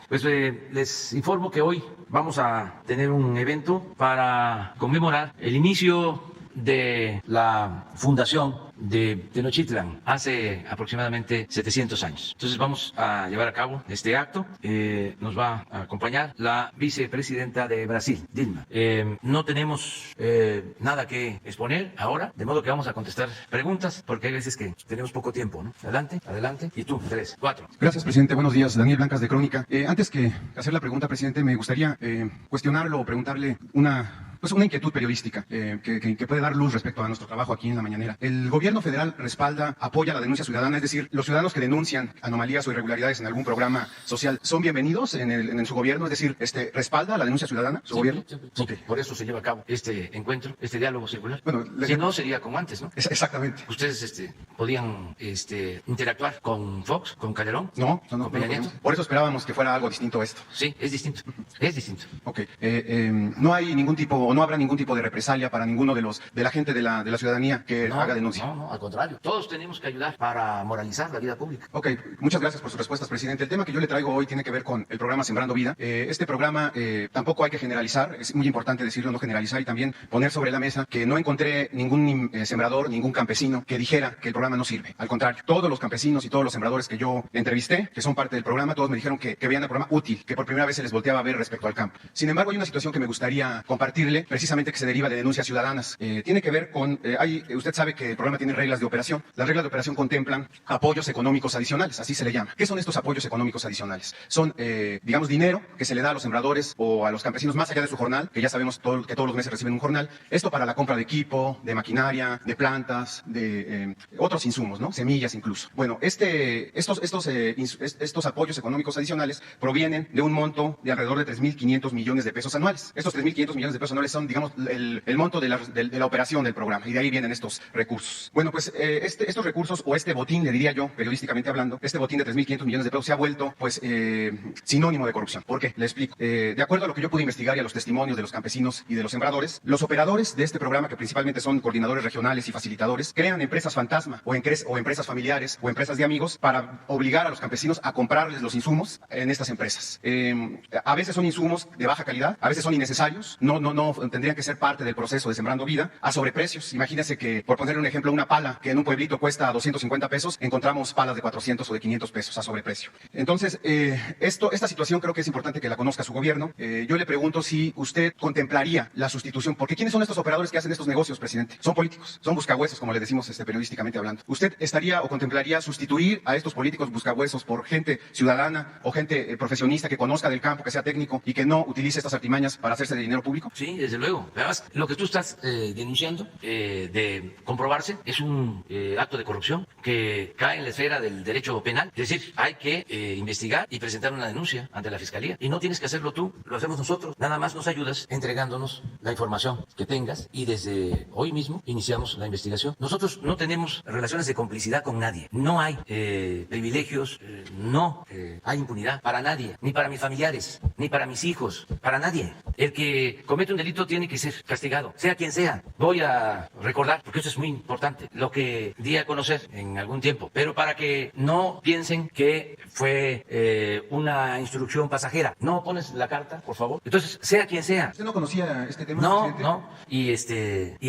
Pues les informo que hoy vamos a tener un evento para conmemorar el inicio de la fundación de Tenochtitlan hace aproximadamente 700 años. Entonces vamos a llevar a cabo este acto. Nos va a acompañar la vicepresidenta de Brasil, Dilma. No tenemos nada que exponer ahora, de modo que vamos a contestar preguntas, porque hay veces que tenemos poco tiempo, ¿no? Adelante, adelante. Y tú, 3, 4. Gracias, presidente. Buenos días. Daniel Blancas, de Crónica. Antes que hacer la pregunta, presidente, me gustaría cuestionarlo o preguntarle una inquietud periodística que puede dar luz respecto a nuestro trabajo aquí en La Mañanera. El gobierno federal respalda, apoya la denuncia ciudadana, es decir, los ciudadanos que denuncian anomalías o irregularidades en algún programa social son bienvenidos en su gobierno, es decir, respalda la denuncia ciudadana, su gobierno. Sí. Okay. Por eso se lleva a cabo este encuentro, este diálogo circular. Bueno, si no, sería como antes, ¿no? Exactamente. ¿Ustedes podían interactuar con Fox, con Calderón? No, con Peña Nieto. por eso esperábamos que fuera algo distinto esto. Sí, es distinto. Es distinto. Ok. No hay ningún tipo, o no habrá ningún tipo de represalia para ninguno de la gente de la ciudadanía que haga denuncia. No, al contrario. Todos tenemos que ayudar para moralizar la vida pública. Ok, muchas gracias por sus respuestas, presidente. El tema que yo le traigo hoy tiene que ver con el programa Sembrando Vida. Este programa tampoco hay que generalizar, es muy importante decirlo, no generalizar, y también poner sobre la mesa que no encontré ningún sembrador, ningún campesino que dijera que el programa no sirve. Al contrario, todos los campesinos y todos los sembradores que yo entrevisté, que son parte del programa, todos me dijeron que veían el programa útil, que por primera vez se les volteaba a ver respecto al campo. Sin embargo, hay una situación que me gustaría compartirle, precisamente que se deriva de denuncias ciudadanas. Tiene que ver con, usted sabe que el programa tiene reglas de operación. Las reglas de operación contemplan apoyos económicos adicionales, así se le llama. ¿Qué son estos apoyos económicos adicionales? Son, digamos, dinero que se le da a los sembradores o a los campesinos más allá de su jornal, que ya sabemos que todos los meses reciben un jornal. Esto para la compra de equipo, de maquinaria, de plantas, de otros insumos, ¿no? Semillas incluso. Bueno, estos apoyos económicos adicionales provienen de un monto de alrededor de 3.500 millones de pesos anuales. Estos 3.500 millones de pesos anuales son, digamos, el monto de la operación del programa, y de ahí vienen estos recursos. Bueno, pues estos recursos, o este botín, le diría yo, periodísticamente hablando, este botín de 3.500 millones de pesos se ha vuelto, pues, sinónimo de corrupción. ¿Por qué? Le explico. De acuerdo a lo que yo pude investigar y a los testimonios de los campesinos y de los sembradores, los operadores de este programa, que principalmente son coordinadores regionales y facilitadores, crean empresas fantasma o empresas familiares o empresas de amigos para obligar a los campesinos a comprarles los insumos en estas empresas. A veces son insumos de baja calidad, a veces son innecesarios, no tendrían que ser parte del proceso de Sembrando Vida, a sobreprecios. Imagínese que, por poner un ejemplo, una pala que en un pueblito cuesta 250 pesos, encontramos palas de 400 o de 500 pesos a sobreprecio. Entonces, esta situación creo que es importante que la conozca su gobierno. Yo le pregunto si usted contemplaría la sustitución, porque ¿quiénes son estos operadores que hacen estos negocios, presidente? Son políticos, son buscahuesos, como le decimos periodísticamente hablando. ¿Usted estaría o contemplaría sustituir a estos políticos buscahuesos por gente ciudadana o gente profesionista que conozca del campo, que sea técnico y que no utilice estas artimañas para hacerse de dinero público? Sí, desde luego. Además, lo que tú estás denunciando, de comprobarse, es un acto de corrupción que cae en la esfera del derecho penal. Es decir, hay que investigar y presentar una denuncia ante la Fiscalía. Y no tienes que hacerlo tú, lo hacemos nosotros. Nada más nos ayudas entregándonos la información que tengas y desde hoy mismo iniciamos la investigación. Nosotros no tenemos relaciones de complicidad con nadie. No hay privilegios, no hay impunidad para nadie, ni para mis familiares, ni para mis hijos, para nadie. El que comete un delito tiene que ser castigado, sea quien sea. Voy a recordar, porque eso es muy importante, lo que di a conocer en algún tiempo, pero para que no piensen que fue una instrucción pasajera. ¿No pones la carta, por favor? Entonces, sea quien sea. ¿Usted no conocía este tema, presidente? No. Y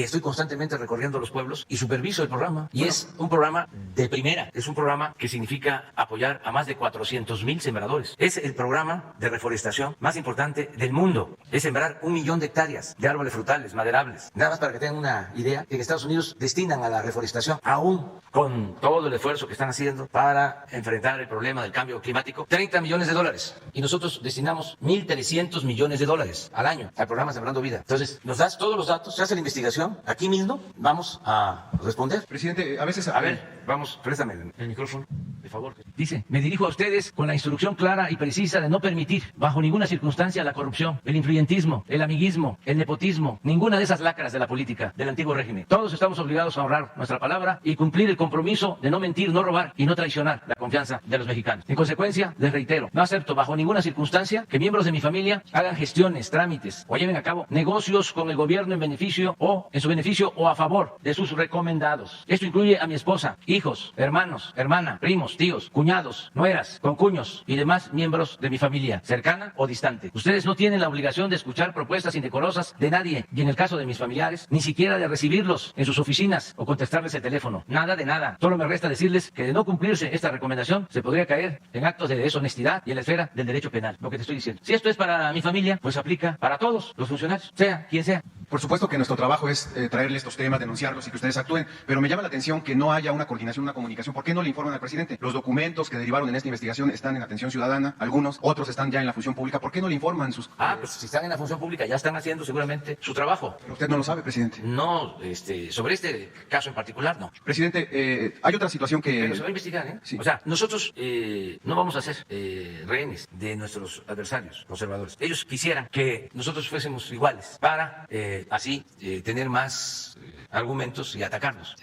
estoy constantemente recorriendo los pueblos y superviso el programa. Y es un programa de primera. Es un programa que significa apoyar a más de 400,000 sembradores. Es el programa de reforestación más importante del mundo. Es sembrar 1 millón de hectáreas. hectáreas de árboles frutales, maderables. Nada más para que tengan una idea, que en Estados Unidos destinan a la reforestación, aún con todo el esfuerzo que están haciendo para enfrentar el problema del cambio climático, $30 millones. Y nosotros destinamos $1.300 millones al año al programa Sembrando Vida. Entonces, nos das todos los datos, se hace la investigación, aquí mismo vamos a responder. Presidente, a veces... A ver, vamos, préstame el micrófono, de favor. Dice, me dirijo a ustedes con la instrucción clara y precisa de no permitir bajo ninguna circunstancia la corrupción, el influyentismo, el amiguismo, el nepotismo, ninguna de esas lacras de la política del antiguo régimen. Todos estamos obligados a honrar nuestra palabra y cumplir el compromiso de no mentir, no robar y no traicionar la confianza de los mexicanos. En consecuencia, les reitero, no acepto bajo ninguna circunstancia que miembros de mi familia hagan gestiones, trámites o lleven a cabo negocios con el gobierno en su beneficio o a favor de sus recomendados. Esto incluye a mi esposa, hijos, hermanos, hermana, primos, tíos, cuñados, nueras, concuños y demás miembros de mi familia, cercana o distante. Ustedes no tienen la obligación de escuchar propuestas indecorosas de nadie y en el caso de mis familiares, ni siquiera de recibirlos en sus oficinas o contestarles el teléfono. Nada de nada. Solo me resta decirles que de no cumplirse esta recomendación, se podría caer en actos de deshonestidad y en la esfera del derecho penal. Lo que te estoy diciendo. Si esto es para mi familia, pues aplica para todos los funcionarios, sea quien sea. Por supuesto que nuestro trabajo es traerle estos temas, denunciarlos y que ustedes actúen, pero me llama la atención que no haya una coordinación, una comunicación. ¿Por qué no le informan al presidente? Los documentos que derivaron en esta investigación están en atención ciudadana, algunos, otros están ya en la función pública. ¿Por qué no le informan sus...? Pues si están en la función pública ya están haciendo seguramente su trabajo. Pero usted no lo sabe, presidente. No, sobre este caso en particular, no. Presidente, hay otra situación que... Pero se va a investigar, ¿eh? Sí. O sea, nosotros no vamos a ser rehenes de nuestros adversarios conservadores. Ellos quisieran que nosotros fuésemos iguales para así tener más argumentos y atacarnos,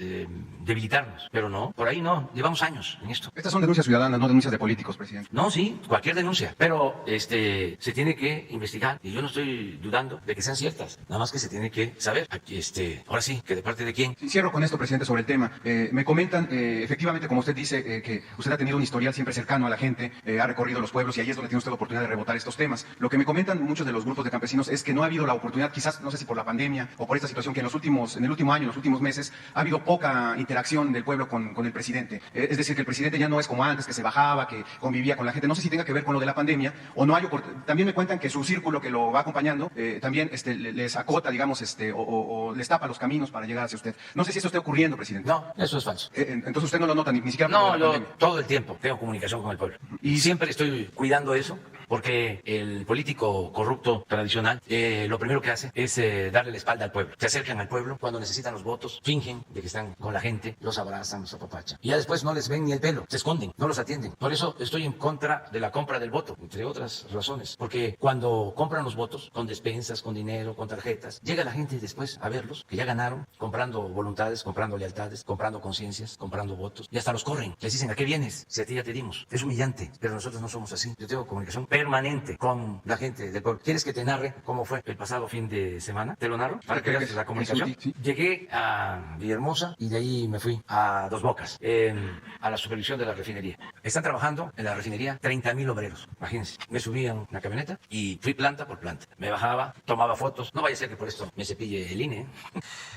debilitarnos. Pero no, por ahí no, llevamos años en esto. Estas son denuncias ciudadanas, no denuncias de políticos, presidente. No, sí, cualquier denuncia, pero se tiene que investigar y yo no estoy dudando de que sean ciertas, nada más que se tiene que saber. Aquí, ahora sí, que de parte de quién. Sí, cierro con esto, presidente, sobre el tema. Me comentan, efectivamente, como usted dice, que usted ha tenido un historial siempre cercano a la gente, ha recorrido los pueblos y ahí es donde tiene usted la oportunidad de rebotar estos temas. Lo que me comentan muchos de los grupos de campesinos es que no ha habido la oportunidad, quizás, no sé si por la pandemia o por esta situación, que en el último año, en los últimos meses, ha habido poca interacción del pueblo con el presidente. Es decir, que el presidente ya no es como antes, que se bajaba, que convivía con la gente. No sé si tenga que ver con lo de la pandemia o no hay oportunidad. También me cuentan que su círculo que lo va acompañando también les acota, digamos, o les tapa los caminos para llegar hacia usted. No sé si eso está ocurriendo, presidente. No, eso es falso. Entonces usted no lo nota ni siquiera por No, la yo pandemia. todo el tiempo tengo comunicación con el pueblo. Y siempre estoy cuidando eso, porque el político corrupto tradicional lo primero que hace es darle la espalda al pueblo. Se acercan al pueblo cuando necesitan los votos, fingen de que están con la gente, los abrazan, los apapachan. Y ya después no les ven ni el pelo, se esconden, no los atienden. Por eso estoy en contra de la compra del voto, entre otras razones. Porque cuando compran los votos, con despensas, con dinero, con tarjetas, llega la gente después a verlos, que ya ganaron, comprando voluntades, comprando lealtades, comprando conciencias, comprando votos, y hasta los corren. Les dicen, ¿a qué vienes? Si a ti ya te dimos. Es humillante, pero nosotros no somos así. Yo tengo comunicación permanente con la gente del pueblo. ¿Quieres que te narre cómo fue el pasado fin de semana? ¿Te lo narro? Para que veas la comunicación. Sí. Llegué a Villahermosa y de ahí me fui a Dos Bocas, a la supervisión de la refinería. Están trabajando en la refinería 30,000 obreros. Imagínense. Me subí a una camioneta y fui planta por planta. Me bajaba, tomaba fotos. No vaya a ser que por esto me cepille el INE. ¿Eh?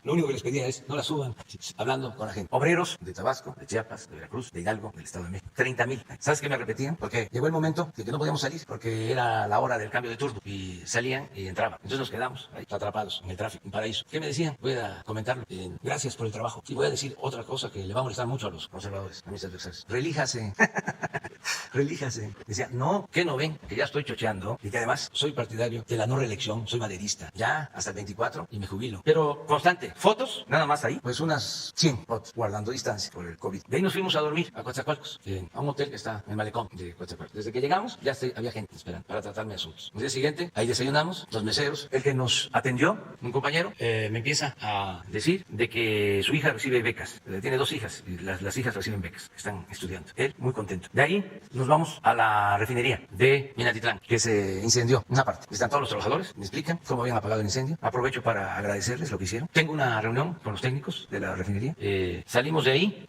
Lo único que les pedía es, no la suban, hablando con la gente. Obreros de Tabasco, de Chiapas, de Veracruz, de Hidalgo, del Estado de México. 30,000. ¿Sabes qué me repetían? Porque llegó el momento de que no podíamos salir, porque era la hora del cambio de turno. Y salían y entraban. Entonces nos quedamos ahí, atrapados en el tráfico, en Paraíso. ¿Qué me decían? Voy a comentarlo. Gracias por el trabajo. Y voy a decir otra cosa que le va a molestar mucho a los conservadores, a mis adversarios. Relíjase. Relíjase. Decía, no, que no ven, que ya estoy chocheando y que además soy partidario de la no reelección, soy maderista. Ya hasta el 24 y me jubilo. Pero constante, fotos, nada más ahí, pues unas 100 fotos, guardando distancia por el COVID. De ahí nos fuimos a dormir a Coatzacoalcos, a un hotel que está en el malecón de Coatzacoalcos. Desde que llegamos, ya había gente esperando para tratarme asuntos. El día siguiente, ahí desayunamos, los meseros, el que nos atendió, un compañero, me empieza a decir de que su hija recibe becas. Tiene 2 hijas y las hijas reciben becas, están estudiando. Él muy contento. De ahí nos vamos a la refinería de Minatitlán, que se incendió una parte. Están todos los trabajadores, me explican cómo habían apagado el incendio. Aprovecho para agradecerles lo que hicieron. Tengo una reunión con los técnicos de la refinería. Salimos de ahí,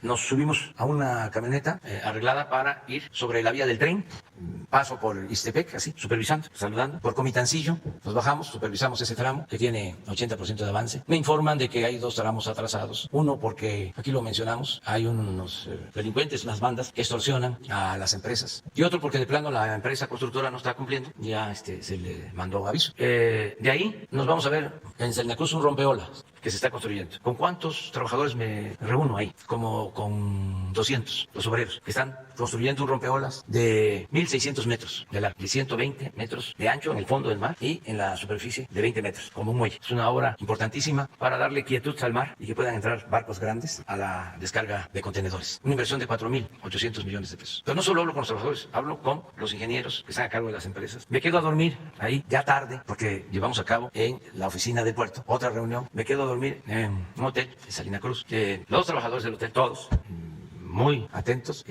nos subimos a una camioneta arreglada para ir sobre la vía del tren. paso por Ixtepec, así, supervisando, saludando. Por Comitancillo nos bajamos, supervisamos ese tramo que tiene 80% de avance. Me informan de que hay 2 tramos atrasados. Uno porque, aquí lo mencionamos, hay unos delincuentes, unas bandas que extorsionan a las empresas. Y otro porque de plano la empresa constructora no está cumpliendo, ya se le mandó aviso. De ahí nos vamos a ver en Salina Cruz un rompeolas que se está construyendo. ¿Con cuántos trabajadores me reúno ahí? Como con 200, los obreros, que están construyendo un rompeolas de 1.600 metros de largo, de 120 metros de ancho en el fondo del mar y en la superficie de 20 metros, como un muelle. Es una obra importantísima para darle quietud al mar y que puedan entrar barcos grandes a la descarga de contenedores. Una inversión de 4.800 millones de pesos. Pero no solo hablo con los trabajadores, hablo con los ingenieros que están a cargo de las empresas. Me quedo a dormir ahí ya tarde, porque llevamos a cabo en la oficina del puerto otra reunión. Me quedo a dormir en un hotel en Salina Cruz. Los trabajadores del hotel, todos, muy atentos,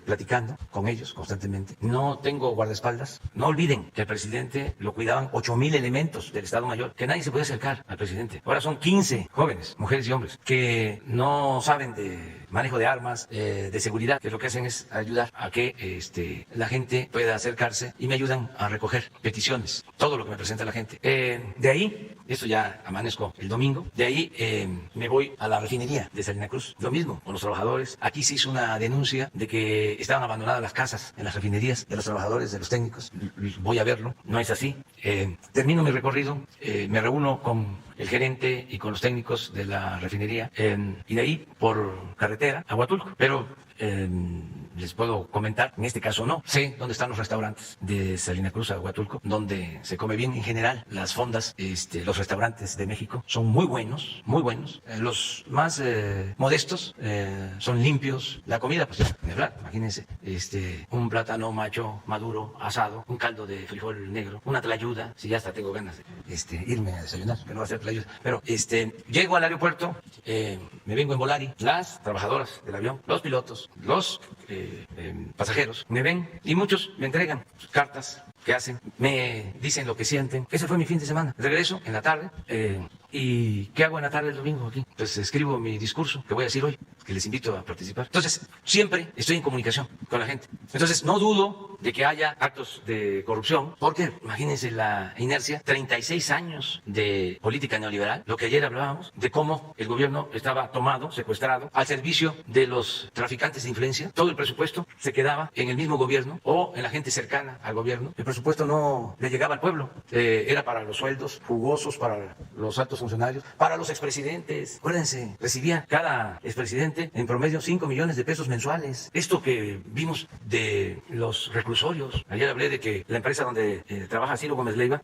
platicando con ellos constantemente. No tengo guardaespaldas. No olviden que al presidente lo cuidaban 8.000 elementos del Estado Mayor, que nadie se puede acercar al presidente. Ahora son 15 jóvenes, mujeres y hombres, que no saben de manejo de armas, de seguridad, que lo que hacen es ayudar a que la gente pueda acercarse y me ayudan a recoger peticiones, todo lo que me presenta la gente. De ahí, esto ya amanezco el domingo, de ahí me voy a la refinería de Salina Cruz, lo mismo con los trabajadores. Aquí se hizo una denuncia de que estaban abandonadas las casas en las refinerías de los trabajadores, de los técnicos. Voy a verlo, no es así. Termino mi recorrido, me reúno con el gerente y con los técnicos de la refinería y de ahí por carretera a Huatulco. Pero les puedo comentar, en este caso no, sé dónde están los restaurantes de Salina Cruz a Huatulco, donde se come bien en general. Las fondas, los restaurantes de México son muy buenos, muy buenos. Los más modestos son limpios. La comida, pues ya, de verdad, imagínense, un plátano macho maduro, asado, un caldo de frijol negro, una tlayuda, si ya hasta tengo ganas de irme a desayunar, que no va a ser tlayuda. Pero llego al aeropuerto, me vengo en Volari, las trabajadoras del avión, los pilotos, los pasajeros me ven y muchos me entregan cartas que hacen, me dicen lo que sienten. Ese fue mi fin de semana. Regreso en la tarde. ¿Y qué hago en la tarde del domingo aquí? Pues escribo mi discurso que voy a decir hoy, que les invito a participar. Entonces, siempre estoy en comunicación con la gente. Entonces, no dudo de que haya actos de corrupción, porque imagínense la inercia, 36 años de política neoliberal, lo que ayer hablábamos, de cómo el gobierno estaba tomado, secuestrado, al servicio de los traficantes de influencia. Todo el presupuesto se quedaba en el mismo gobierno o en la gente cercana al gobierno. El presupuesto no le llegaba al pueblo, era para los sueldos jugosos, para los altos funcionarios, para los expresidentes. Acuérdense, recibía cada expresidente en promedio 5 millones de pesos mensuales. Esto que vimos de los reclusorios. Ayer hablé de que la empresa donde trabaja Ciro Gómez Leiva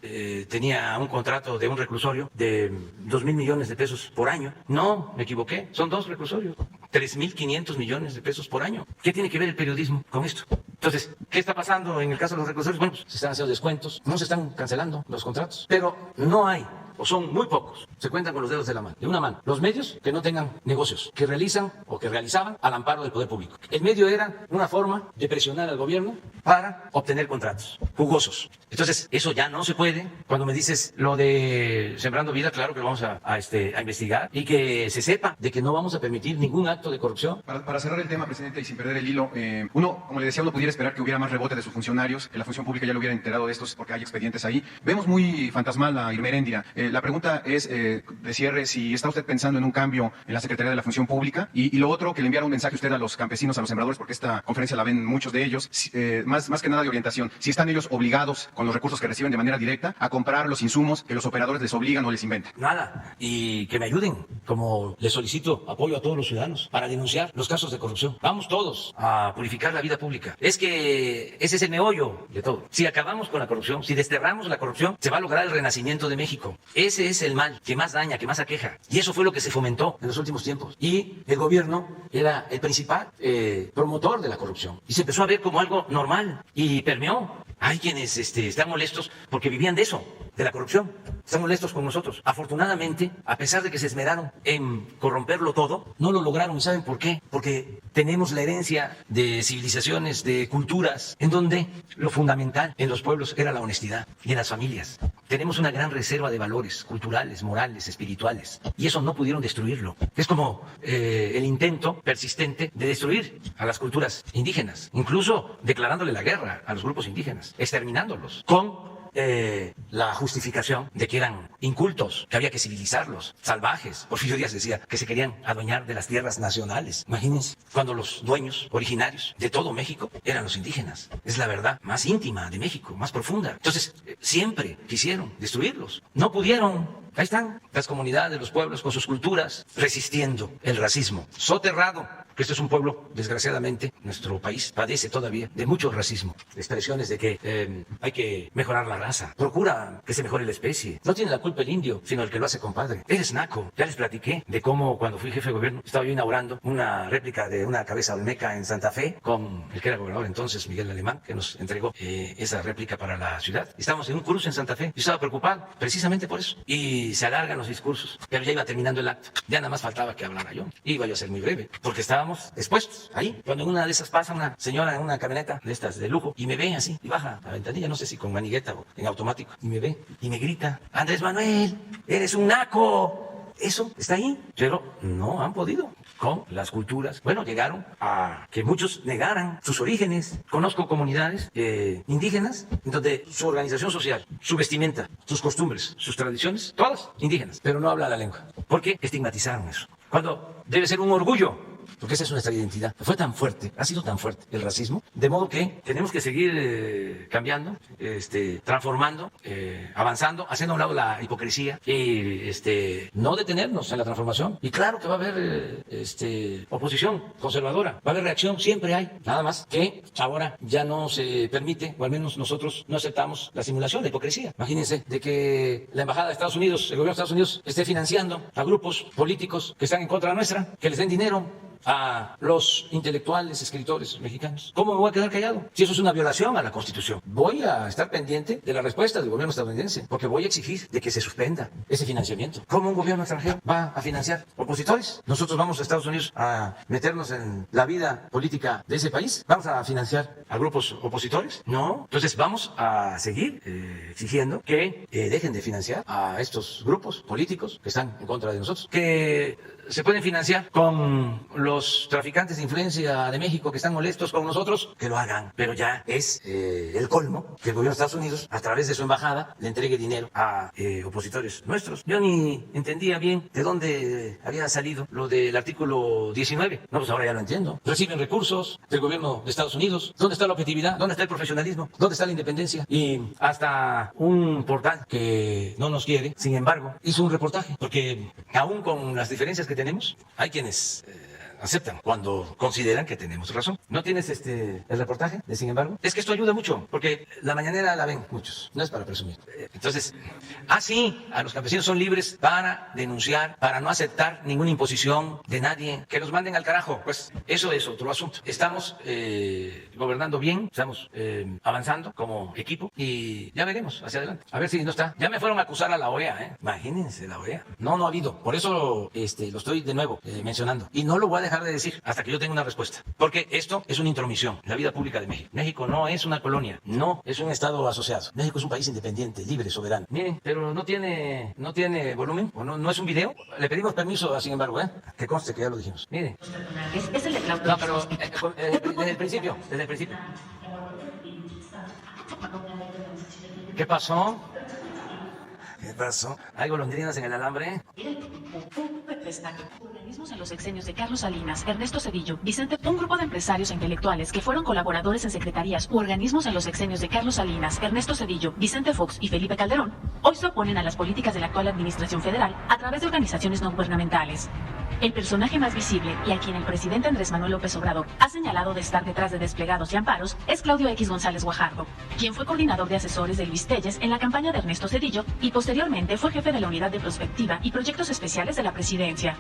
tenía un contrato de un reclusorio de 2.000 millones de pesos por año. No, me equivoqué, son 2 reclusorios. 3.500 millones de pesos por año. ¿Qué tiene que ver el periodismo con esto? Entonces, ¿qué está pasando en el caso de los reclusorios? Bueno, pues se están haciendo descuentos, no se están cancelando los contratos, pero no hay, o son muy pocos, se cuentan con los dedos de la mano, de una mano, los medios que no tengan negocios, que realizan o que realizaban al amparo del poder público. El medio era una forma de presionar al gobierno para obtener contratos jugosos. Entonces, eso ya no se puede. Cuando me dices lo de Sembrando Vida, claro que lo vamos a investigar y que se sepa de que no vamos a permitir ningún acto de corrupción. Para cerrar el tema, presidente, y sin perder el hilo, uno, como le decía, uno pudiera esperar que hubiera más rebote de sus funcionarios, que la función pública ya lo hubiera enterado de estos porque hay expedientes ahí. Vemos muy fantasmal a Irma Heréndira. La pregunta es, de cierre, si está usted pensando en un cambio en la Secretaría de la Función Pública y lo otro, que le enviara un mensaje usted a los campesinos, a los sembradores, porque esta conferencia la ven muchos de ellos, más que nada de orientación. Si están ellos obligados, con los recursos que reciben de manera directa, a comprar los insumos que los operadores les obligan o les inventan. Nada. Y que me ayuden, como les solicito apoyo a todos los ciudadanos, para denunciar los casos de corrupción. Vamos todos a purificar la vida pública. Es que ese es el meollo de todo. Si acabamos con la corrupción, si desterramos la corrupción, se va a lograr el renacimiento de México. Ese es el mal que más daña, que más aqueja. Y eso fue lo que se fomentó en los últimos tiempos. Y el gobierno era el principal promotor de la corrupción. Y se empezó a ver como algo normal y permeó. Hay quienes están molestos porque vivían de eso, de la corrupción. están molestos con nosotros. Afortunadamente, a pesar de que se esmeraron en corromperlo todo, no lo lograron. ¿Y saben por qué? Porque tenemos la herencia de civilizaciones, de culturas, en donde lo fundamental en los pueblos era la honestidad y en las familias. Tenemos una gran reserva de valores culturales, morales, espirituales, y eso no pudieron destruirlo. Es como el intento persistente de destruir a las culturas indígenas, incluso declarándole la guerra a los grupos indígenas, exterminándolos, con la justificación de que eran incultos, que había que civilizarlos, salvajes. Porfirio Díaz decía que se querían adueñar de las tierras nacionales. Imagínense, cuando los dueños originarios de todo México eran los indígenas. Es la verdad más íntima de México, más profunda. Entonces, siempre quisieron destruirlos. No pudieron. Ahí están las comunidades de los pueblos con sus culturas resistiendo el racismo. Soterrado, que este es un pueblo, desgraciadamente, nuestro país padece todavía de mucho racismo. Expresiones de que hay que mejorar la raza. Procura que se mejore la especie. No tiene la culpa el indio, sino el que lo hace compadre. Eres naco. Ya les platiqué de cómo cuando fui jefe de gobierno estaba yo inaugurando una réplica de una cabeza olmeca en Santa Fe con el que era gobernador entonces, Miguel Alemán, que nos entregó esa réplica para la ciudad. Estábamos en un cruce en Santa Fe. Yo estaba preocupado precisamente por eso. Y se alargan los discursos, pero ya iba terminando el acto. Ya nada más faltaba que hablara yo. Iba yo a ser muy breve, porque estábamos expuestos ahí. Cuando en una de esas pasa una señora en una camioneta de estas de lujo y me ve así, y baja la ventanilla, no sé si con manigueta o en automático, y me ve y me grita: Andrés Manuel, eres un naco. Eso está ahí, pero no han podido con las culturas. Bueno, llegaron a que muchos negaran sus orígenes. Conozco comunidades indígenas en donde su organización social, su vestimenta, sus costumbres, sus tradiciones, todas indígenas, pero no hablan la lengua. ¿Por qué? Estigmatizaron eso. Cuando debe ser un orgullo, porque esa es nuestra identidad. Fue tan fuerte, ha sido tan fuerte el racismo, de modo que tenemos que seguir cambiando, transformando, avanzando, haciendo a un lado la hipocresía y no detenernos en la transformación. Y claro que va a haber oposición conservadora, va a haber reacción, siempre hay. Nada más que ahora ya no se permite, o al menos nosotros no aceptamos la simulación, la hipocresía. Imagínense de que la embajada de Estados Unidos, el gobierno de Estados Unidos, esté financiando a grupos políticos que están en contra nuestra, que les den dinero a los intelectuales, escritores mexicanos. ¿Cómo me voy a quedar callado? Si eso es una violación a la Constitución. Voy a estar pendiente de la respuesta del gobierno estadounidense, porque voy a exigir de que se suspenda ese financiamiento. ¿Cómo un gobierno extranjero va a financiar opositores? Nosotros vamos a Estados Unidos a meternos en la vida política de ese país. ¿Vamos a financiar a grupos opositores? No. Entonces vamos a seguir exigiendo que dejen de financiar a estos grupos políticos que están en contra de nosotros, que se pueden financiar con los traficantes de influencia de México que están molestos con nosotros, que lo hagan. Pero ya es el colmo que el gobierno de Estados Unidos, a través de su embajada, le entregue dinero a opositores nuestros. Yo ni entendía bien de dónde había salido lo del artículo 19. No, pues ahora ya lo entiendo. Reciben recursos del gobierno de Estados Unidos. ¿Dónde está la objetividad? ¿Dónde está el profesionalismo? ¿Dónde está la independencia? Y hasta un portal que no nos quiere, sin embargo, hizo un reportaje, porque aún con las diferencias que tenemos, hay quienes aceptan cuando consideran que tenemos razón. ¿No tienes el reportaje de Sin embargo? Es que esto ayuda mucho, porque la mañanera la ven muchos, no es para presumir. Entonces, sí, a los campesinos son libres para denunciar, para no aceptar ninguna imposición de nadie, que los manden al carajo. Pues eso es otro asunto. Estamos gobernando bien, estamos avanzando como equipo y ya veremos hacia adelante. A ver si no está. Ya me fueron a acusar a la OEA, Imagínense, la OEA. No ha habido. Por eso lo estoy de nuevo mencionando. Y no lo voy a dejar de decir hasta que yo tenga una respuesta. Porque esto es una intromisión en la vida pública de México. México no es una colonia, no es un estado asociado. México es un país independiente, libre, soberano. Miren, pero no tiene volumen, o no es un video. Le pedimos permiso, sin embargo, que conste que ya lo dijimos. Miren. Es el de Claudio. No, pero desde el principio. ¿Qué pasó? ¿Hay golondrinas en el alambre? Organismos en los sexenios de Carlos Salinas, Ernesto Zedillo, Vicente, un grupo de empresarios e intelectuales que fueron colaboradores en secretarías u organismos en los sexenios de Carlos Salinas, Ernesto Zedillo, Vicente Fox y Felipe Calderón, hoy se oponen a las políticas de la actual administración federal a través de organizaciones no gubernamentales. El personaje más visible y a quien el presidente Andrés Manuel López Obrador ha señalado de estar detrás de desplegados y amparos es Claudio X González Guajardo, quien fue coordinador de asesores de Luis Telles en la campaña de Ernesto Zedillo y posteriormente fue jefe de la Unidad de Prospectiva y Proyectos Especiales de la Presidencia.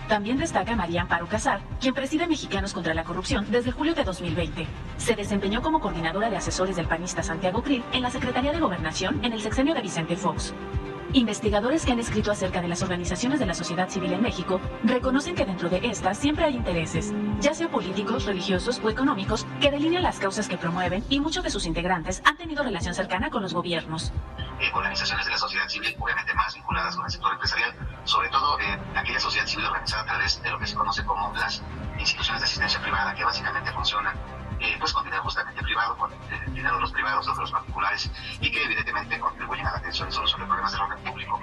También destaca María Amparo Casar, quien preside Mexicanos contra la Corrupción desde julio de 2020. Se desempeñó como coordinadora de asesores del panista Santiago Krill en la Secretaría de Gobernación en el sexenio de Vicente Fox. Investigadores que han escrito acerca de las organizaciones de la sociedad civil en México reconocen que dentro de estas siempre hay intereses, ya sean políticos, religiosos o económicos, que delinean las causas que promueven, y muchos de sus integrantes han tenido relación cercana con los gobiernos. Organizaciones de la sociedad civil, obviamente más vinculadas con el sector empresarial, sobre todo aquella sociedad civil organizada a través de lo que se conoce como las instituciones de asistencia privada, que básicamente funcionan pues con dinero justamente privado, con dinero de los privados o de los particulares, y que evidentemente contribuyen a la atención y solución de problemas del orden público.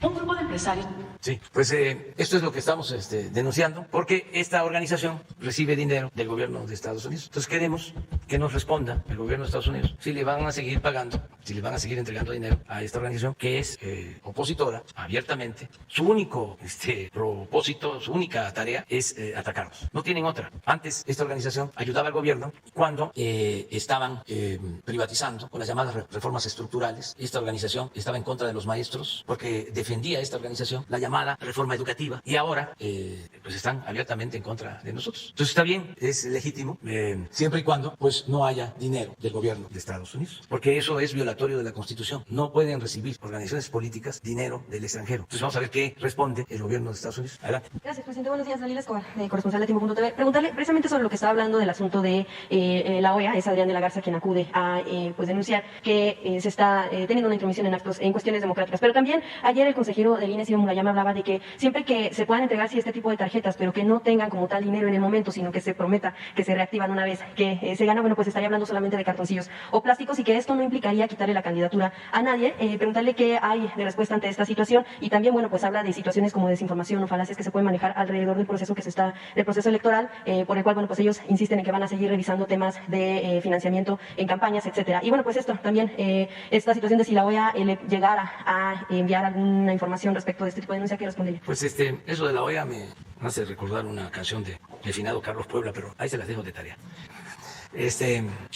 Un grupo de empresarios. Sí, pues esto es lo que estamos denunciando, porque esta organización recibe dinero del gobierno de Estados Unidos. Entonces queremos que nos responda el gobierno de Estados Unidos si le van a seguir pagando, si le van a seguir entregando dinero a esta organización que es opositora abiertamente. Su único propósito, su única tarea es atacarnos. No tienen otra. Antes esta organización ayudaba al gobierno cuando estaban privatizando con las llamadas reformas estructurales. Esta organización estaba en contra de los maestros porque defendía esta organización la llamada reforma educativa, y ahora pues están abiertamente en contra de nosotros. Entonces está bien, es legítimo, siempre y cuando pues no haya dinero del gobierno de Estados Unidos, porque eso es violatorio de la Constitución. No pueden recibir organizaciones políticas dinero del extranjero. Entonces vamos a ver qué responde el gobierno de Estados Unidos. Adelante. Gracias, presidente. Buenos días, Dalila Escobar, corresponsal de Tiempo.tv. Preguntarle precisamente sobre lo que estaba hablando del asunto de la OEA. Es Adrián de la Garza quien acude a pues denunciar que se está teniendo una intromisión en actos, en cuestiones democráticas. Pero también ayer el consejero del INE, Ciro Murayama, hablaba de que siempre que se puedan entregar este tipo de tarjetas, pero que no tengan como tal dinero en el momento, sino que se prometa que se reactivan una vez que se gana, bueno, pues estaría hablando solamente de cartoncillos o plásticos, y que esto no implicaría quitarle la candidatura a nadie. Preguntarle qué hay de respuesta ante esta situación, y también, bueno, pues habla de situaciones como desinformación o falacias que se pueden manejar alrededor del proceso del proceso electoral, por el cual, bueno, pues ellos insisten en que van a seguir revisando temas de financiamiento en campañas, etcétera. Y bueno, pues esto también, esta situación de si la OEA le llegara a enviar alguna información respecto de este tipo de denuncia, ¿qué respondería? Pues eso de la OEA me hace recordar una canción de finado Carlos Puebla, pero ahí se las dejo de tarea.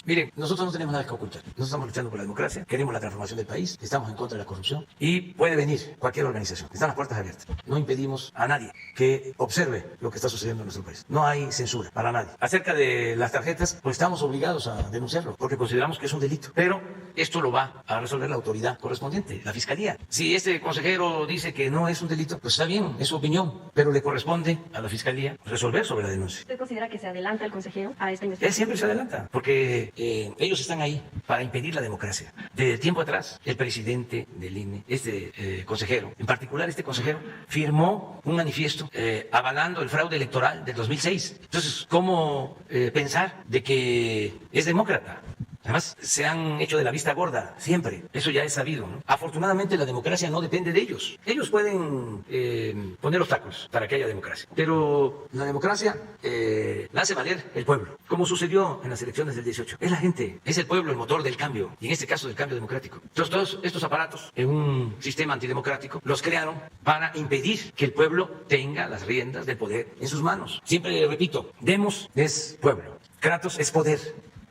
Miren, nosotros no tenemos nada que ocultar. Nosotros estamos luchando por la democracia, queremos la transformación del país, estamos en contra de la corrupción, y puede venir cualquier organización. Están las puertas abiertas. No impedimos a nadie que observe lo que está sucediendo en nuestro país. No hay censura para nadie. Acerca de las tarjetas, pues estamos obligados a denunciarlo porque consideramos que es un delito. Pero esto lo va a resolver la autoridad correspondiente, la Fiscalía. Si este consejero dice que no es un delito, pues está bien, es su opinión, pero le corresponde a la Fiscalía resolver sobre la denuncia. ¿Usted considera que se adelanta el consejero a esta investigación? Él siempre se adelanta, porque ellos están ahí para impedir la democracia. De tiempo atrás, el presidente del INE, consejero, en particular este consejero, firmó un manifiesto avalando el fraude electoral del 2006. Entonces, ¿cómo pensar de que es demócrata? Además, se han hecho de la vista gorda, siempre. Eso ya es sabido, ¿no? Afortunadamente, la democracia no depende de ellos. Ellos pueden poner obstáculos para que haya democracia. Pero la democracia la hace valer el pueblo, como sucedió en las elecciones del 18. Es la gente, es el pueblo el motor del cambio, y en este caso del cambio democrático. Entonces, todos estos aparatos en un sistema antidemocrático los crearon para impedir que el pueblo tenga las riendas del poder en sus manos. Siempre repito, demos es pueblo, kratos es poder.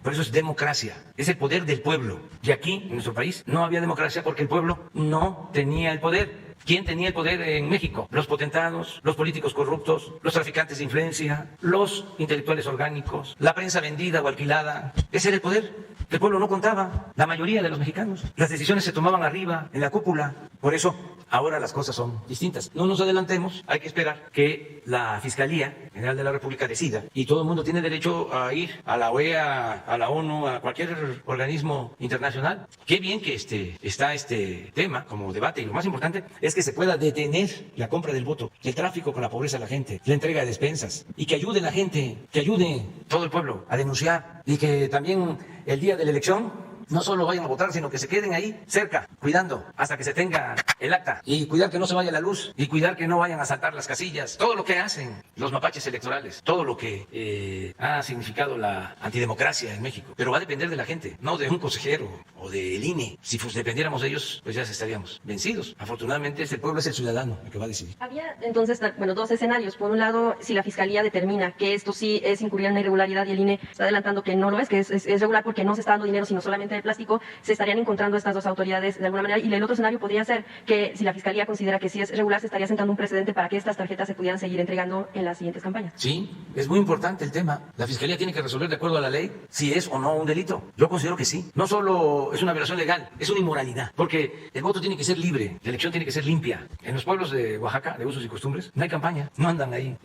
Por eso es democracia, es el poder del pueblo. Y aquí, en nuestro país, no había democracia porque el pueblo no tenía el poder. ¿Quién tenía el poder en México? Los potentados, los políticos corruptos, los traficantes de influencia, los intelectuales orgánicos, la prensa vendida o alquilada. Ese era el poder. El pueblo no contaba, la mayoría de los mexicanos. Las decisiones se tomaban arriba, en la cúpula. Por eso, ahora las cosas son distintas. No nos adelantemos, hay que esperar que la Fiscalía General de la República decida. Y todo el mundo tiene derecho a ir a la OEA, a la ONU, a cualquier organismo internacional. Qué bien que está este tema como debate. Y lo más importante es que se pueda detener la compra del voto, el tráfico con la pobreza de la gente, la entrega de despensas, y que ayude la gente, que ayude todo el pueblo a denunciar, y que también el día de la elección no solo vayan a votar, sino que se queden ahí cerca, cuidando hasta que se tenga el acta, y cuidar que no se vaya la luz, y cuidar que no vayan a saltar las casillas. Todo lo que hacen los mapaches electorales, todo lo que ha significado la antidemocracia en México. Pero va a depender de la gente, no de un consejero o del INE. Si dependiéramos de ellos, pues ya estaríamos vencidos. Afortunadamente, el pueblo es el ciudadano el que va a decidir. Había entonces, bueno, dos escenarios. Por un lado, si la Fiscalía determina que esto sí es incurrir en una irregularidad y el INE está adelantando que no lo es, que es regular porque no se está dando dinero, sino solamente de plástico, se estarían encontrando estas dos autoridades de alguna manera. Y el otro escenario podría ser que si la Fiscalía considera que sí es regular, se estaría sentando un precedente para que estas tarjetas se pudieran seguir entregando en las siguientes campañas. Sí, es muy importante el tema. La Fiscalía tiene que resolver de acuerdo a la ley si es o no un delito. Yo considero que sí. No solo es una violación legal, es una inmoralidad, porque el voto tiene que ser libre, la elección tiene que ser limpia. En los pueblos de Oaxaca, de usos y costumbres, no hay campaña, no andan ahí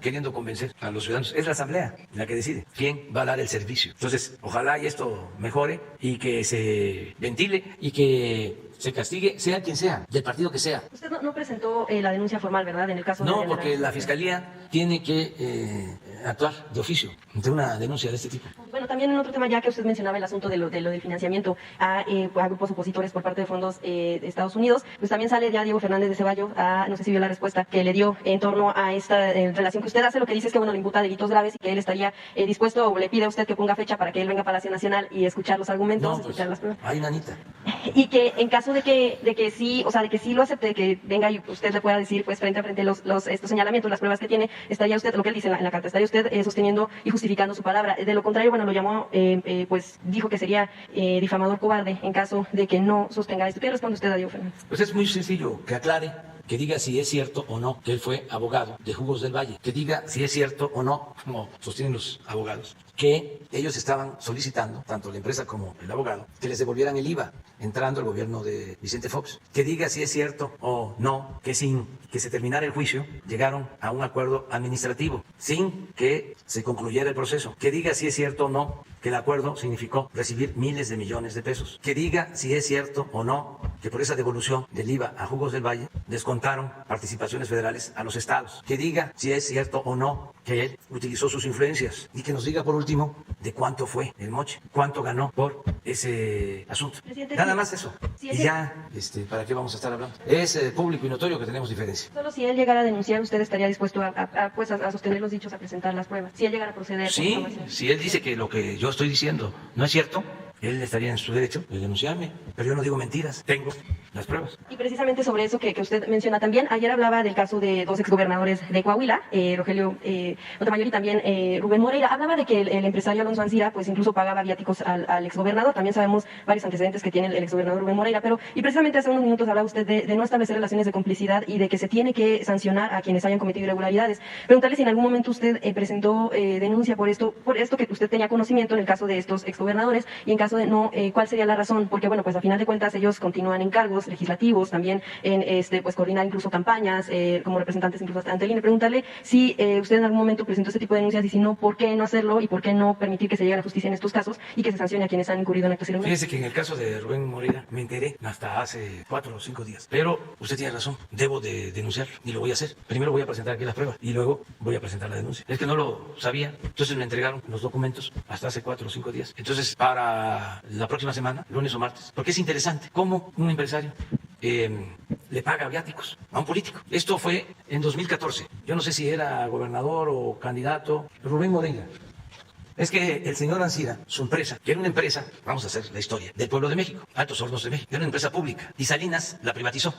queriendo convencer a los ciudadanos. Es la asamblea la que decide quién va a dar el servicio. Entonces, ojalá y esto mejore y que se ventile y que se castigue, sea quien sea, del partido que sea. Usted no presentó la denuncia formal, ¿verdad? En el caso No, de porque la Fiscalía tiene que actuar de oficio ante una denuncia de este tipo. Bueno, también en otro tema, ya que usted mencionaba el asunto de lo del financiamiento a grupos opositores por parte de fondos de Estados Unidos, pues también sale ya Diego Fernández de Ceballos, no sé si vio la respuesta que le dio en torno a esta relación que usted hace. Lo que dice es que, bueno, le imputa delitos graves y que él estaría dispuesto, o le pide a usted que ponga fecha para que él venga a Palacio Nacional y escuchar los argumentos, No, escuchar las pruebas. Hay nanita. Y que en caso de que sí, o sea, de que sí lo acepte, que venga y usted le pueda decir, pues, frente a frente estos señalamientos, las pruebas que tiene, estaría usted, lo que él dice en la carta, estaría usted sosteniendo y justificando su palabra. De lo contrario, bueno, lo llamó, pues, dijo que sería difamador cobarde en caso de que no sostenga esto. ¿Qué responde usted a Diego Fernández? Pues es muy sencillo, que aclare, que diga si es cierto o no que él fue abogado de Jugos del Valle, que diga si es cierto o no, como sostienen los abogados, que ellos estaban solicitando, tanto la empresa como el abogado, que les devolvieran el IVA entrando al gobierno de Vicente Fox, que diga si es cierto o no que sin que se terminara el juicio llegaron a un acuerdo administrativo, sin que se concluyera el proceso, que diga si es cierto o no que el acuerdo significó recibir miles de millones de pesos, que diga si es cierto o no que por esa devolución del IVA a Jugos del Valle descontaron participaciones federales a los estados, que diga si es cierto o no que él utilizó sus influencias y que nos diga por último de cuánto fue el moche, cuánto ganó por ese asunto. Presidente, Nada más eso. Sí, Y ya, ¿para qué vamos a estar hablando? Es público y notorio que tenemos diferencia. Solo si él llegara a denunciar, usted estaría dispuesto a sostener los dichos, a presentar las pruebas. Si él llegara a proceder. Sí, si él dice que lo que yo estoy diciendo no es cierto, él estaría en su derecho de denunciarme, pero yo no digo mentiras, tengo las pruebas. Y precisamente sobre eso que usted menciona también, ayer hablaba del caso de dos exgobernadores de Coahuila, Rogelio Montemayor y también Rubén Moreira. Hablaba de que el empresario Alonso Ancira pues incluso pagaba viáticos al exgobernador. También sabemos varios antecedentes que tiene el exgobernador Rubén Moreira, y precisamente hace unos minutos hablaba usted de no establecer relaciones de complicidad y de que se tiene que sancionar a quienes hayan cometido irregularidades. Preguntarle si en algún momento usted presentó denuncia por esto que usted tenía conocimiento en el caso de estos exgobernadores, y en caso de no, ¿cuál sería la razón? Porque, bueno, pues a final de cuentas ellos continúan en cargos legislativos, también en pues coordinar incluso campañas, como representantes incluso ante el INE. Preguntarle si usted en algún momento presentó este tipo de denuncias y si no, ¿por qué no hacerlo y por qué no permitir que se llegue a la justicia en estos casos y que se sancione a quienes han incurrido en actos irregulares? Fíjese que en el caso de Rubén Moreira me enteré hasta hace 4 o 5 días. Pero usted tiene razón, debo de denunciar y lo voy a hacer. Primero voy a presentar aquí las pruebas y luego voy a presentar la denuncia. Es que no lo sabía, entonces me entregaron los documentos hasta hace 4 o 5 días. Entonces, para la próxima semana, lunes o martes, porque es interesante cómo un empresario le paga viáticos a un político. Esto fue en 2014. Yo no sé si era gobernador o candidato. Rubén Moreira. Es que el señor Ancira, su empresa, que era una empresa, vamos a hacer la historia, del pueblo de México, Altos Hornos de México, era una empresa pública, y Salinas la privatizó,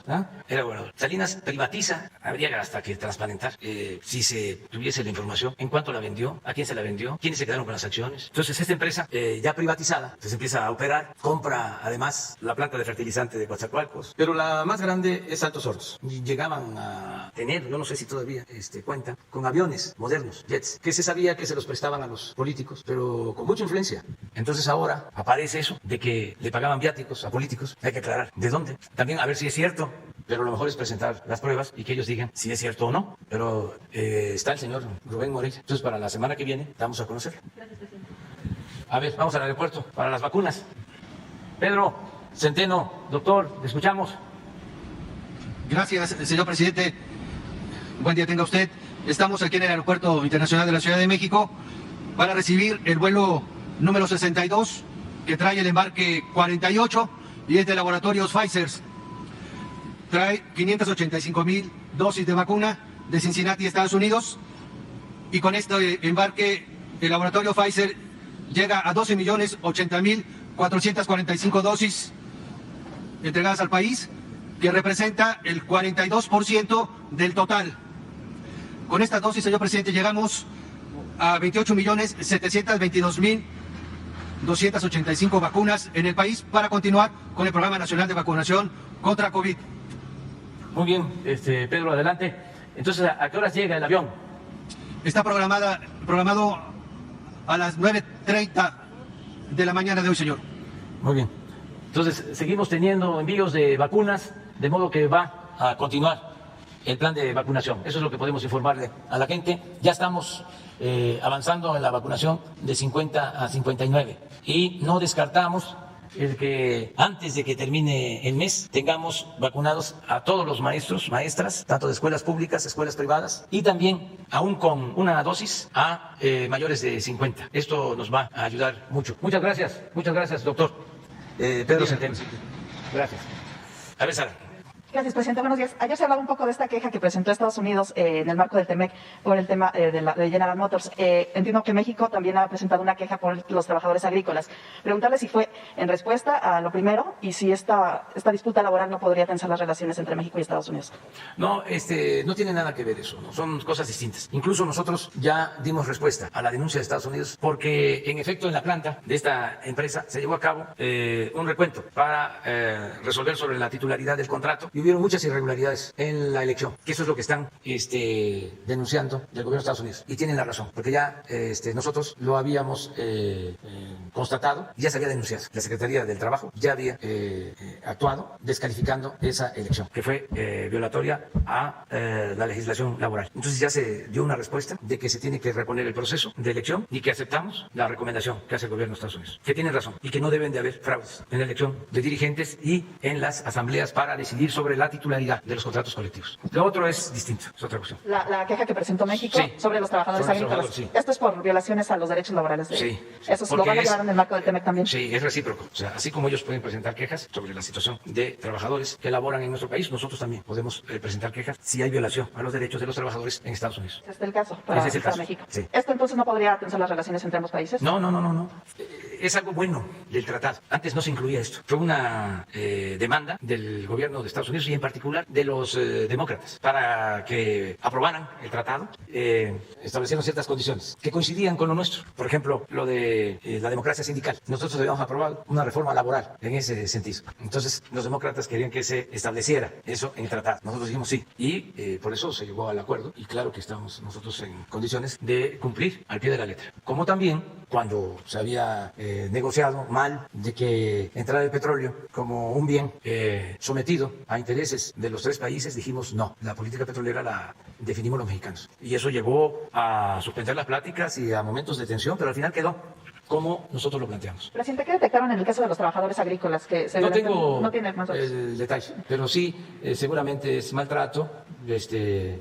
era gobernador. Salinas privatiza, habría hasta que transparentar, si se tuviese la información, en cuánto la vendió, a quién se la vendió, quiénes se quedaron con las acciones. Entonces esta empresa, ya privatizada, se empieza a operar, compra además la planta de fertilizante de Coatzacoalcos, pero la más grande es Altos Hornos. Y llegaban a tener, yo no sé si todavía cuentan, con aviones modernos, jets, que se sabía que se los prestaban a los políticos, pero con mucha influencia. Entonces ahora aparece eso de que le pagaban viáticos a políticos. Hay que aclarar de dónde. También a ver si es cierto, pero lo mejor es presentar las pruebas y que ellos digan si es cierto o no. Pero está el señor Rubén Moreira. Entonces para la semana que viene vamos a conocerlo. Gracias, presidente. A ver, vamos al aeropuerto para las vacunas. Pedro Centeno, doctor, le escuchamos. Gracias, señor presidente. Buen día tenga usted. Estamos aquí en el Aeropuerto Internacional de la Ciudad de México para recibir el vuelo número 62 que trae el embarque 48 y es de laboratorios Pfizer. Trae 585,000 dosis de vacuna de Cincinnati, Estados Unidos, y con este embarque el laboratorio Pfizer llega a 12,080,445 dosis entregadas al país, que representa el 42% del total. Con estas dosis, señor presidente, llegamos a 28,722,000 285 vacunas en el país para continuar con el Programa Nacional de Vacunación contra COVID. Muy bien, Pedro, adelante. Entonces, ¿a qué horas llega el avión? Está programado a las 9:30 de la mañana de hoy, señor. Muy bien. Entonces, seguimos teniendo envíos de vacunas, de modo que va a continuar el plan de vacunación. Eso es lo que podemos informarle a la gente. Ya estamos avanzando en la vacunación de 50 a 59 y no descartamos el que antes de que termine el mes tengamos vacunados a todos los maestros, maestras, tanto de escuelas públicas, escuelas privadas, y también, aún con una dosis, a mayores de 50. Esto nos va a ayudar mucho. Muchas gracias, doctor. Pedro Centeno. Gracias. A ver, Sara. Gracias, presidente. Buenos días. Ayer se hablaba un poco de esta queja que presentó Estados Unidos en el marco del TEMEC por el tema de General Motors. Entiendo que México también ha presentado una queja por los trabajadores agrícolas. Preguntarle si fue en respuesta a lo primero y si esta disputa laboral no podría tensar las relaciones entre México y Estados Unidos. No, no tiene nada que ver eso, ¿no? Son cosas distintas. Incluso nosotros ya dimos respuesta a la denuncia de Estados Unidos porque, en efecto, en la planta de esta empresa se llevó a cabo un recuento para resolver sobre la titularidad del contrato y hubieron muchas irregularidades en la elección, que eso es lo que están denunciando del gobierno de Estados Unidos. Y tienen la razón, porque ya nosotros lo habíamos constatado, ya se había denunciado. La Secretaría del Trabajo ya había actuado descalificando esa elección, que fue violatoria a la legislación laboral. Entonces ya se dio una respuesta de que se tiene que reponer el proceso de elección y que aceptamos la recomendación que hace el gobierno de Estados Unidos, que tienen razón y que no deben de haber fraudes en la elección de dirigentes y en las asambleas para decidir sobre la titularidad de los contratos colectivos. Lo otro es distinto, es otra cuestión. La queja que presentó México Sí. sobre los trabajadores Sobre los agrícolas. trabajadores, sí. Esto es por violaciones a los derechos laborales. Sí. Eso Porque lo van a llevar en el marco del TEMEC también. Sí, es recíproco. O sea, así como ellos pueden presentar quejas sobre la situación de trabajadores que laboran en nuestro país, nosotros también podemos presentar quejas si hay violación a los derechos de los trabajadores en Estados Unidos. Este es el caso para, Ese es el para caso. México. Sí. ¿Esto entonces no podría tensar las relaciones entre ambos países? No. Es algo bueno del tratado. Antes no se incluía esto. Fue una demanda del gobierno de Estados Unidos y en particular de los demócratas para que aprobaran el tratado. Establecieron ciertas condiciones que coincidían con lo nuestro. Por ejemplo, lo de la democracia sindical. Nosotros habíamos aprobado una reforma laboral en ese sentido. Entonces, los demócratas querían que se estableciera eso en el tratado. Nosotros dijimos sí. Y por eso se llegó al acuerdo. Y claro que estamos nosotros en condiciones de cumplir al pie de la letra. Como también cuando se había negociado mal de que entrara el petróleo como un bien sometido a intereses de los tres países, dijimos no, la política petrolera la definimos los mexicanos. Y eso llevó a suspender las pláticas y a momentos de tensión, pero al final quedó como nosotros lo planteamos. Presidente, ¿qué detectaron en el caso de los trabajadores agrícolas? Que se No violentan- tengo no tiene más datos. el detalle, pero sí, seguramente es maltrato,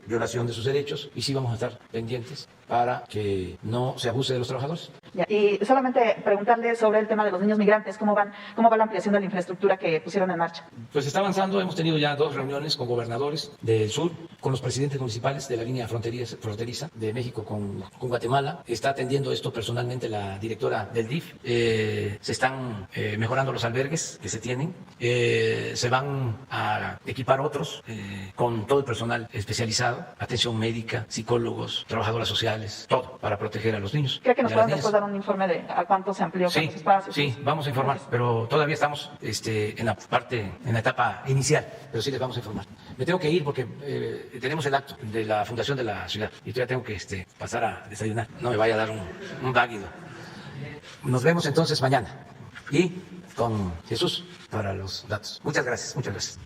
violación de sus derechos, y sí vamos a estar pendientes para que no se abuse de los trabajadores. Ya, y solamente preguntarle sobre el tema de los niños migrantes, ¿cómo va la ampliación de la infraestructura que pusieron en marcha? Pues está avanzando, hemos tenido ya 2 reuniones con gobernadores del sur, con los presidentes municipales de la línea fronteriza de México con Guatemala. Está atendiendo esto personalmente la directora del DIF. Se están mejorando los albergues que se tienen. Se van a equipar otros con todo el personal especializado, atención médica, psicólogos, trabajadoras sociales, todo para proteger a los niños. ¿Cree que nos y a las puedan después niñas. dar un informe de a cuánto se amplió Sí, los espacios? sí, vamos a informar, pero todavía estamos en la etapa inicial, pero sí les vamos a informar. Me tengo que ir porque tenemos el acto de la fundación de la ciudad y todavía tengo que pasar a desayunar. No me vaya a dar un váguido. Nos vemos entonces mañana y con Jesús para los datos. Muchas gracias, muchas gracias.